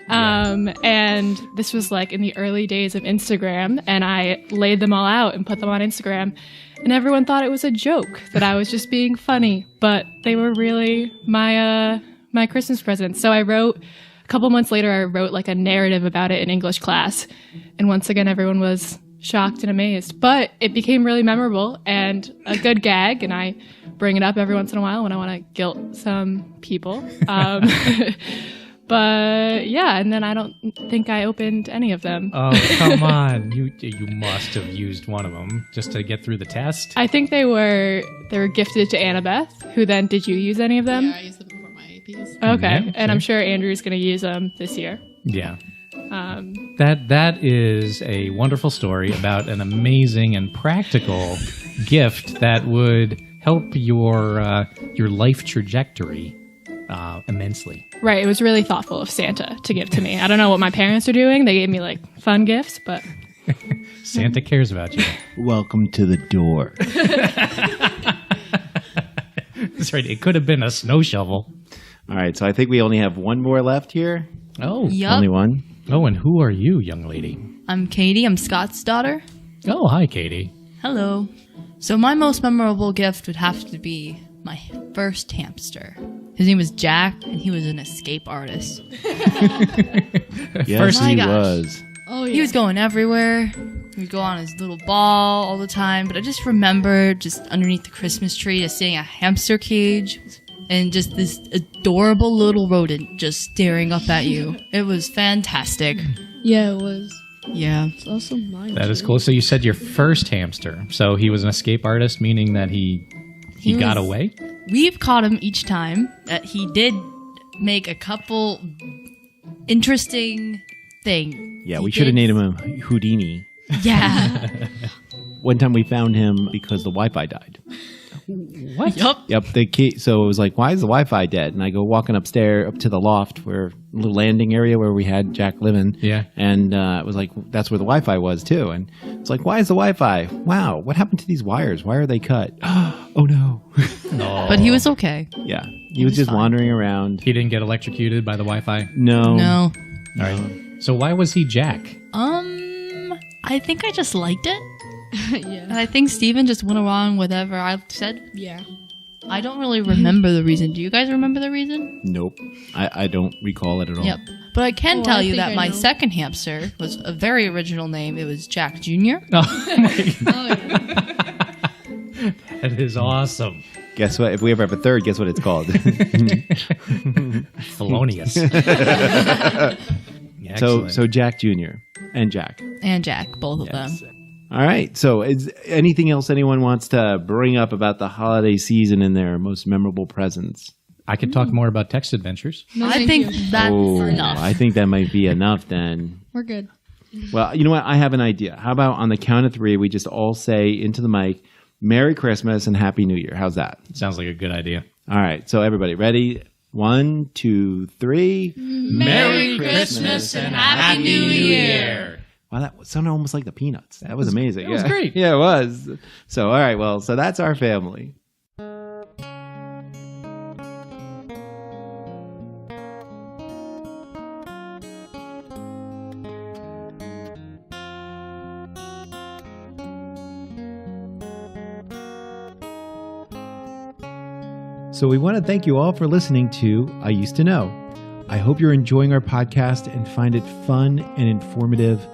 [SPEAKER 6] And this was like in the early days of Instagram, and I laid them all out and put them on Instagram. And everyone thought it was a joke, that I was just being funny, but they were really my Christmas presents. So a couple months later, I wrote like a narrative about it in English class. And once again, everyone was shocked and amazed. But it became really memorable and a good gag, and I bring it up every once in a while when I want to guilt some people. But yeah, and then I don't think I opened any of them.
[SPEAKER 2] Oh, come on. You must have used one of them just to get through the test.
[SPEAKER 6] I think they were gifted to Annabeth, who then, did you use any of them?
[SPEAKER 5] Yeah, I used them for my APs.
[SPEAKER 6] Okay,
[SPEAKER 2] Yeah,
[SPEAKER 6] and I'm sure Andrew's going to use them this year.
[SPEAKER 2] Yeah. That is a wonderful story about an amazing and practical gift that would help your life trajectory immensely.
[SPEAKER 6] Right, it was really thoughtful of Santa to give to me. I don't know what my parents are doing. They gave me like fun gifts, but
[SPEAKER 2] Santa cares about you.
[SPEAKER 1] Welcome to the door.
[SPEAKER 2] That's right. It could have been a snow shovel.
[SPEAKER 1] All right, so I think we only have one more left here.
[SPEAKER 2] Oh.
[SPEAKER 3] Yup.
[SPEAKER 1] Only one.
[SPEAKER 2] Oh, and who are you, young lady?
[SPEAKER 3] I'm Katie. I'm Scott's daughter.
[SPEAKER 2] Oh, hi, Katie.
[SPEAKER 3] Hello. So my most memorable gift would have to be my first hamster. His name was Jack, and he was an escape artist.
[SPEAKER 1] Yes,
[SPEAKER 3] My
[SPEAKER 1] he
[SPEAKER 3] gosh.
[SPEAKER 1] was.
[SPEAKER 4] Oh yeah.
[SPEAKER 3] He was going everywhere. He would go on his little ball all the time. But I just remember just underneath the Christmas tree, just seeing a hamster cage and just this adorable little rodent just staring up at you. It was fantastic.
[SPEAKER 4] Yeah, it was.
[SPEAKER 3] Yeah.
[SPEAKER 4] It's also mine.
[SPEAKER 2] That is
[SPEAKER 4] too.
[SPEAKER 2] cool. So you said your first hamster. So he was an escape artist, meaning that he got
[SPEAKER 3] was-
[SPEAKER 2] away?
[SPEAKER 3] We've caught him each time. He did make a couple interesting things.
[SPEAKER 1] Yeah,
[SPEAKER 3] He
[SPEAKER 1] we should have
[SPEAKER 3] did-
[SPEAKER 1] named him Houdini.
[SPEAKER 3] Yeah.
[SPEAKER 1] One time we found him because the Wi-Fi died.
[SPEAKER 2] What?
[SPEAKER 3] Yup.
[SPEAKER 1] Yep. So it was like, why is the Wi-Fi dead? And I go walking upstairs up to the loft, where a little landing area where we had Jack living.
[SPEAKER 2] Yeah.
[SPEAKER 1] And it was like, that's where the Wi-Fi was too. And it's like, why is the Wi-Fi? Wow, what happened to these wires? Why are they cut? Oh no.
[SPEAKER 2] No.
[SPEAKER 3] But he was okay.
[SPEAKER 1] Yeah, he was just
[SPEAKER 3] fine.
[SPEAKER 1] wandering around.
[SPEAKER 2] He didn't get electrocuted by the Wi-Fi?
[SPEAKER 1] No.
[SPEAKER 3] No.
[SPEAKER 2] All right. So why was he Jack?
[SPEAKER 3] I think I just liked it.
[SPEAKER 4] Yeah.
[SPEAKER 3] And I think Steven just went along with whatever I said.
[SPEAKER 4] Yeah.
[SPEAKER 3] I don't really remember the reason. Do you guys remember the reason?
[SPEAKER 1] Nope. I don't recall it at all.
[SPEAKER 3] Yep. But I can
[SPEAKER 4] Oh,
[SPEAKER 3] tell
[SPEAKER 4] I
[SPEAKER 3] you
[SPEAKER 4] think
[SPEAKER 3] that
[SPEAKER 4] I
[SPEAKER 3] my
[SPEAKER 4] know.
[SPEAKER 3] second hamster was a very original name. It was Jack Jr.
[SPEAKER 2] Oh, my God.
[SPEAKER 4] Oh yeah.
[SPEAKER 2] That is awesome.
[SPEAKER 1] Guess what? If we ever have a third, guess what it's called?
[SPEAKER 2] Felonious.
[SPEAKER 1] So Jack Jr. and Jack.
[SPEAKER 3] And Jack, both of them.
[SPEAKER 1] All right. So is anything else anyone wants to bring up about the holiday season and their most memorable presents?
[SPEAKER 2] I could talk more about text adventures.
[SPEAKER 4] No,
[SPEAKER 3] I
[SPEAKER 4] thank
[SPEAKER 3] think
[SPEAKER 4] you.
[SPEAKER 3] that's
[SPEAKER 1] Oh,
[SPEAKER 3] enough.
[SPEAKER 1] I think that might be enough then.
[SPEAKER 4] We're good.
[SPEAKER 1] Well, you know what? I have an idea. How about on the count of three, we just all say into the mic, Merry Christmas and Happy New Year. How's that?
[SPEAKER 2] Sounds like a good idea.
[SPEAKER 1] All right. So everybody ready? 1, 2, 3.
[SPEAKER 2] Merry
[SPEAKER 3] Christmas and Happy New Year.
[SPEAKER 1] Wow, that sounded almost like the Peanuts. That was amazing.
[SPEAKER 2] that was great.
[SPEAKER 1] Yeah, it was. So, all right. Well, so that's our family. So we want to thank you all for listening to I Used to Know. I hope you're enjoying our podcast and find it fun and informative.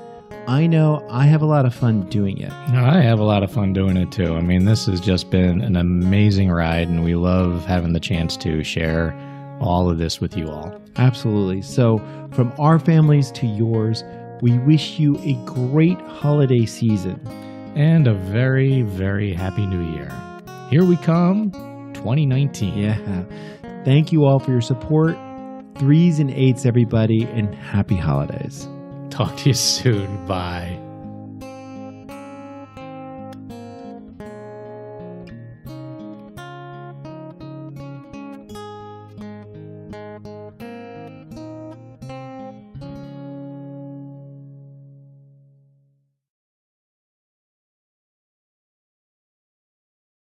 [SPEAKER 1] I know I have a lot of fun doing it.
[SPEAKER 2] I have a lot of fun doing it too. I mean, this has just been an amazing ride, and we love having the chance to share all of this with you all.
[SPEAKER 1] Absolutely. So from our families to yours, we wish you a great holiday season.
[SPEAKER 2] And a very, very happy new year. Here we come, 2019.
[SPEAKER 1] Yeah. Thank you all for your support. 3s and 8s, everybody, and happy holidays.
[SPEAKER 2] Talk to you soon. Bye.